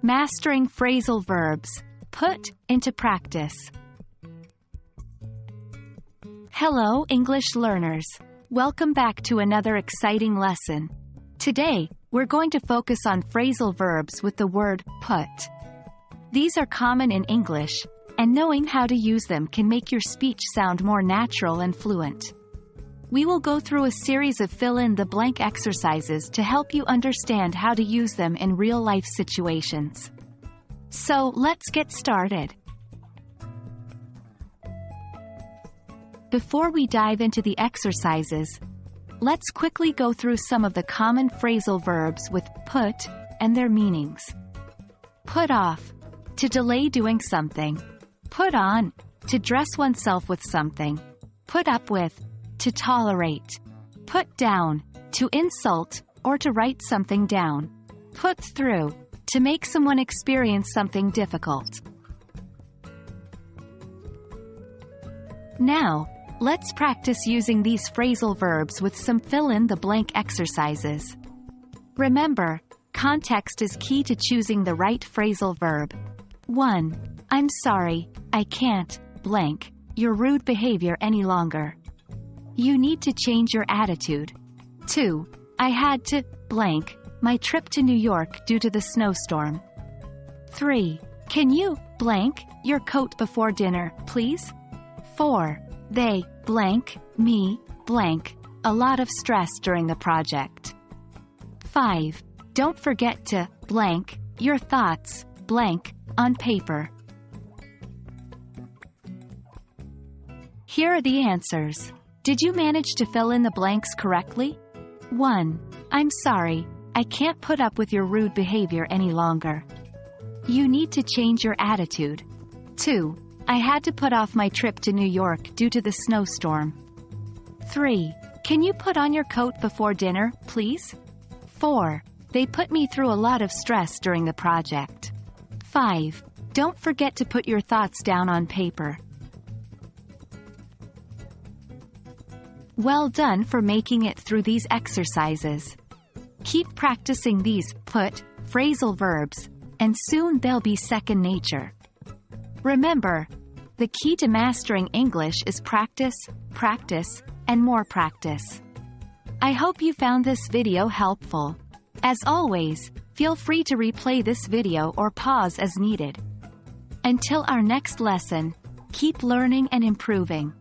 Mastering phrasal verbs. Put into practice. Hello, English learners. Welcome back to another exciting lesson. Today, we're going to focus on phrasal verbs with the word put. These are common in English, and knowing how to use them can make your speech sound more natural and fluent. We will go through a series of fill-in-the-blank exercises to help you understand how to use them in real-life situations. So, let's get started. Before we dive into the exercises, let's quickly go through some of the common phrasal verbs with put and their meanings. Put off, to delay doing something. Put on, to dress oneself with something. Put up with, to tolerate. Put down, to insult or to write something down. Put through, to make someone experience something difficult. Now, let's practice using these phrasal verbs with some fill-in-the-blank exercises. Remember, context is key to choosing the right phrasal verb. 1. I'm sorry, I can't, blank, your rude behavior any longer. You need to change your attitude. 2. I had to, blank, my trip to New York due to the snowstorm. 3. Can you, blank, your coat before dinner, please? 4. They, blank, me, blank, a lot of stress during the project. 5. Don't forget to, blank, your thoughts, blank, on paper. Here are the answers. Did you manage to fill in the blanks correctly? 1. I'm sorry, I can't put up with your rude behavior any longer. You need to change your attitude. 2. I had to put off my trip to New York due to the snowstorm. 3. Can you put on your coat before dinner, please? 4. They put me through a lot of stress during the project. 5. Don't forget to put your thoughts down on paper. Well done for making it through these exercises. Keep practicing these put phrasal verbs, and soon they'll be second nature. Remember, the key to mastering English is practice, practice, and more practice. I hope you found this video helpful. As always, feel free to replay this video or pause as needed. Until our next lesson, keep learning and improving.